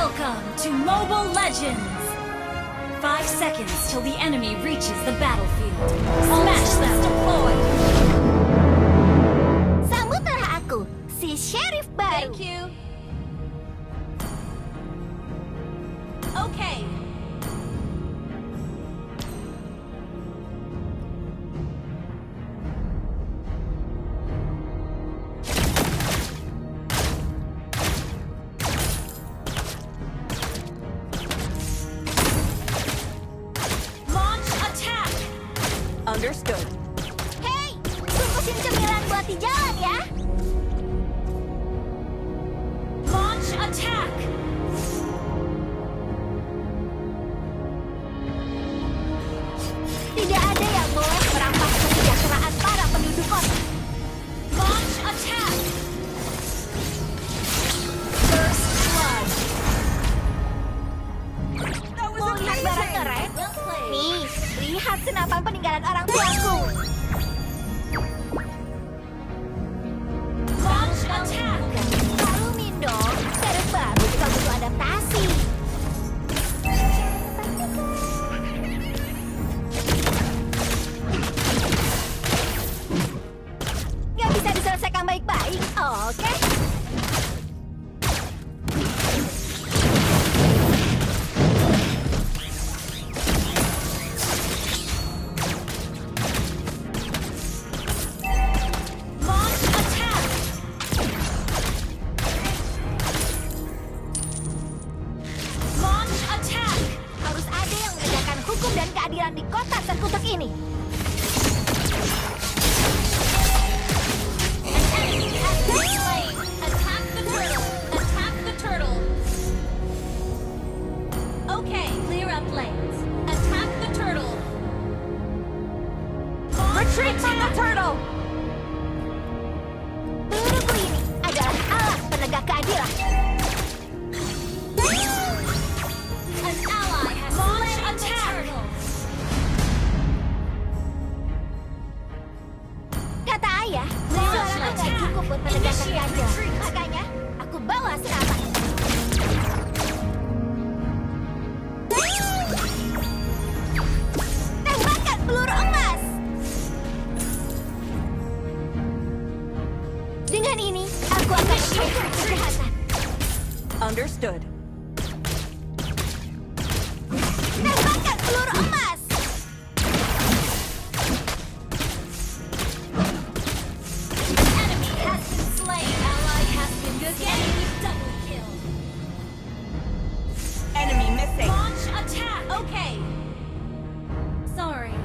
Welcome to Mobile Legends! 5 seconds till the enemy reaches the battlefield. Smash them! Deployed! Sambutlah aku, si Sheriff baru. Thank you. Okay. Understood. Hey, bungkusin cemilan buat di jalan ya. Launch attack! Tidak ada yang boleh merampas kesejahteraan para penduduk kota. Launch attack! First blood! Mau lihat barang keren? Nih, lihat senapan peninggalan orang tuaku. Launch attack! Malumin dong, Sheriff baru juga butuh adaptasi. Gak bisa diselesaikan baik-baik, oke? Launch attack! Launch attack! Harus ada yang menegakkan hukum dan keadilan di kota terkutuk ini. An enemy has been slain! Attack the turtle! Attack the turtle! Okay, clear up lanes. Attack the turtle! Retreat from the turtle! Peluruku ini adalah alat penegak keadilan. An ally has launch attack! Kata ayah, suara nggak cukup buat menegakkan keadilan. Makanya, aku bawa senapan. Tembakan peluru emas. Dengan ini, aku akan menghukum kejahatan. Understood. Tembakan peluru emas. Enemy has been slain! Ally has been good game! Double kill! Enemy missing. Launch attack! Okay! Sorry.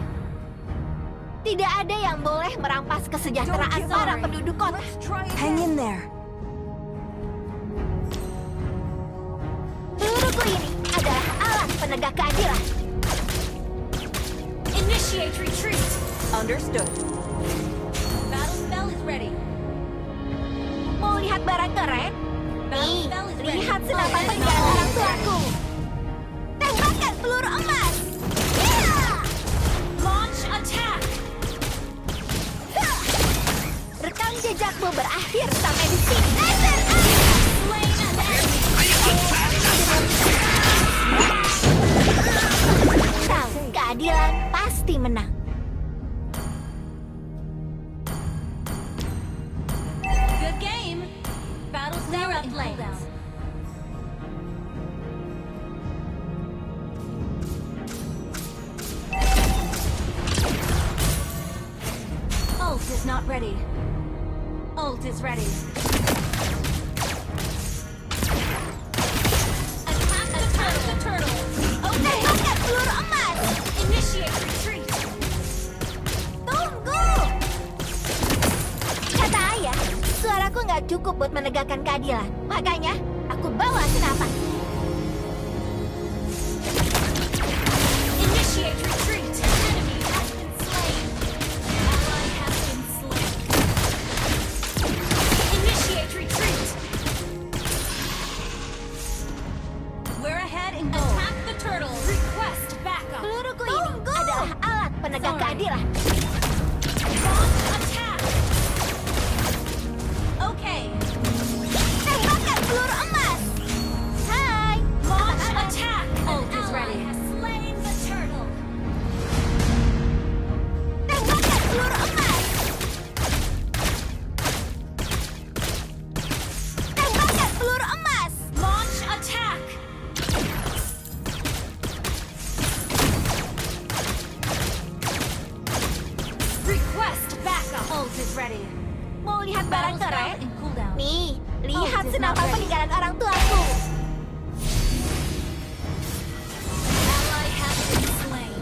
Tidak ada yang boleh merampas kesejahteraan Don't give para up. penduduk kota. Hang in there. Peluruku ini adalah alat penegak keadilan. Initiate retreat! Understood. Battle spell is ready. Mau lihat barang keren? Nih, Battle spell is ready. lihat senapan peninggalan orang tuaku. Tembakan peluru emas. Ya! Launch attack! Hah! Rekam jejakmu berakhir sampai di sini. Laser eye! Slain an enemy! Tahu, keadilan pasti menang. Good game! Battle clear up lanes. Ult is not ready. Ult is ready. Attack the turtle! Okay! Tembakan peluru emas. Initiate retreat! Tunggu! Kata ayah, suaraku nggak cukup buat menegakkan keadilan. Makanya, aku bawa senapan. Initiate retreat! Enemy has been slain! Ally has been slain! Initiate retreat! We're ahead in goal. Attack the turtle! Request backup! Peluruku ini adalah alat penegak Sorry. keadilan. Launch attack! Okay! Tembakan peluru emas. Ha! senapan peninggalan orang tuaku. Ally has been slain.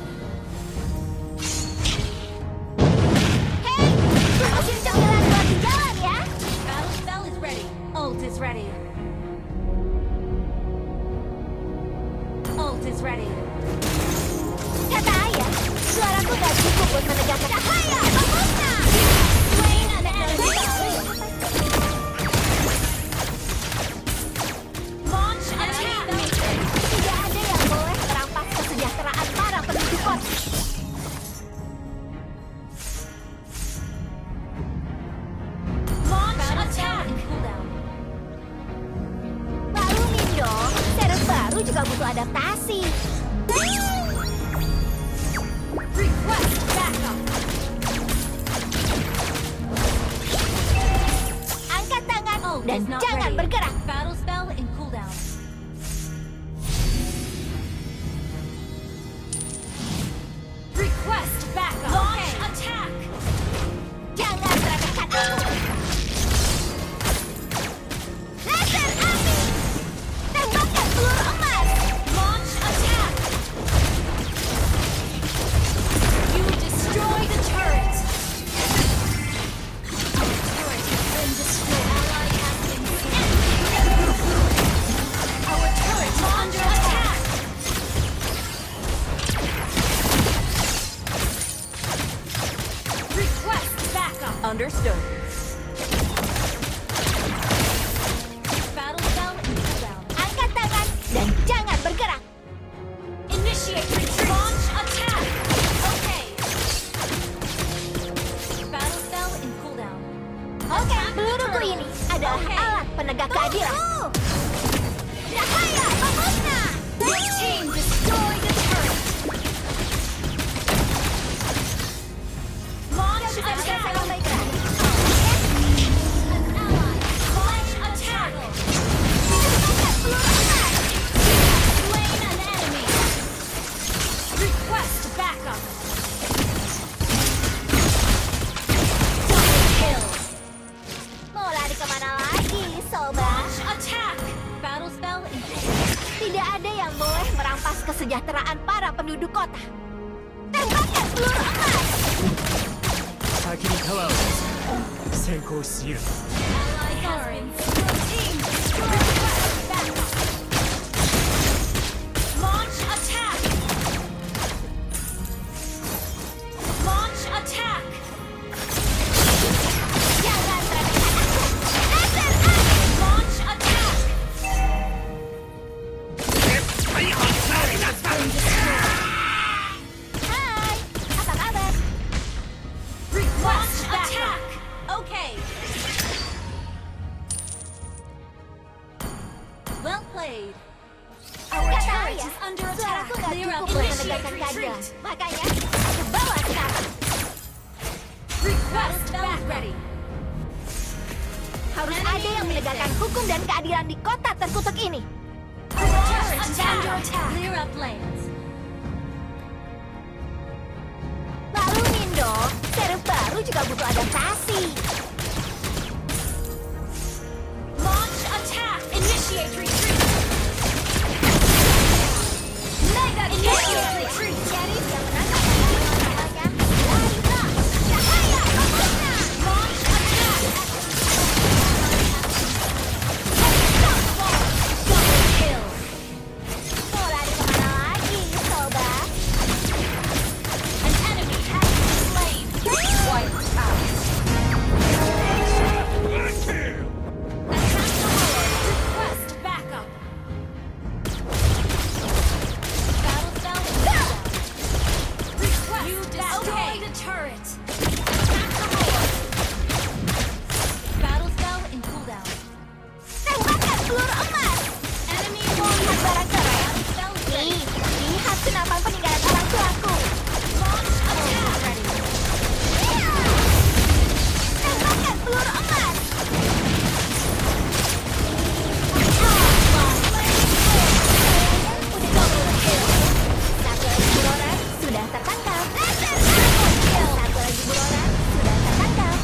Hei, tungguin cemilan gua di jalan ya. Battle spell is ready. Ult is ready. Ult is ready. Kata ayah, suaraku gak cukup buat menegakkan cahaya. Bagusnya. Slain an enemy. Launch attack. Tidak ada yang boleh merampas kesejahteraan para penduduk kota. Launch attack. Cooldown. Maklumin dong, server baru juga butuh adaptasi. Request backup. Angkat tangan Ult dan is not jangan ready. bergerak. Battle spell in cooldown. Request backup. Launch attack. Jangan meremehkan aku. Laser api. Tembakkan peluru emas. Launch attack. You destroy the turret. Our turret has been destroyed. Ally has been slain. Our turret is under attack. Request backup. Understood. Battle spell in cooldown. Angkat tangan dan jangan bergerak. Initiate retreat. Launch attack. Okay. Battle spell in cooldown. Oke, peluruku ini adalah Oke. alat penegak keadilan. Cahaya, bagusnya. Your team destroy the turret. Launch Sudah bisa saya attack. baikkan. An ally. Launch attack. Tembakkan peluru emas. Slain an enemy. Request backup. Double kill. Mau lari kemana lagi, sobat? Launch attack. Battle spell in Tidak ada yang boleh merampas kesejahteraan para penduduk kota. Tembakkan peluru emas. 先にタワーを先行しよう ally has been slain. Your team destroyed. Request backup. Launch attack. Launch attack. Jangan meremehkan aku. Laser api. Launch attack. Hai, apa kabar? Request attack. Okay. Well played. Our Kata turret ayah, is under attack. suaraku gak Clear cukup up. buat Initiate menegakkan keadilan. retreat. Makanya, aku bawa sekarang. Request back ready. Harus ada yang menegakkan hukum dan keadilan di kota terkutuk ini. Our turret is under attack. Clear up lanes. Maklumin dong, server baru juga butuh adaptasi. Launch attack. Initiate retreat. Mega initiate retreat. Jadi, yang menangkap namanya, larilah. Cahaya, bagusnya. Launch attack. Double kill. Mau lari kemana lagi, sobat? An enemy has been slain. Wiped out. Attack the horde. Request backup. Battle spell in cooldown. Request you destroy the turret. Attack the horde. Battle spell in cooldown. Tembakkan peluru emas. Enemy Lihat barang keren. Battle spell ready. Nih, lihat senapan peninggalan orang tuaku. Launch attack ready. Tembakkan peluru emas. Double kill. Satu lagi buronan sudah tertangkap. Satu lagi buronan sudah tertangkap.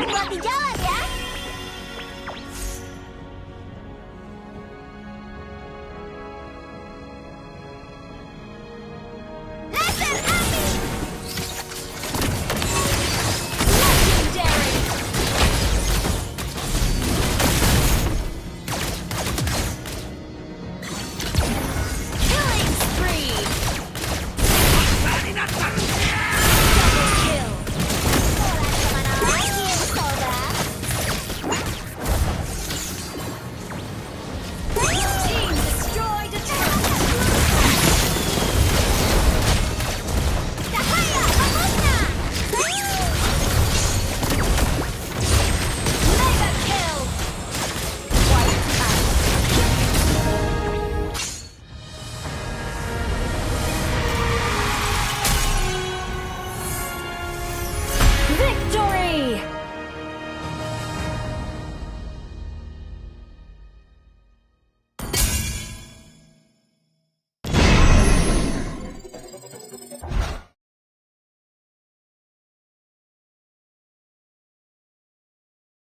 buat di jalan.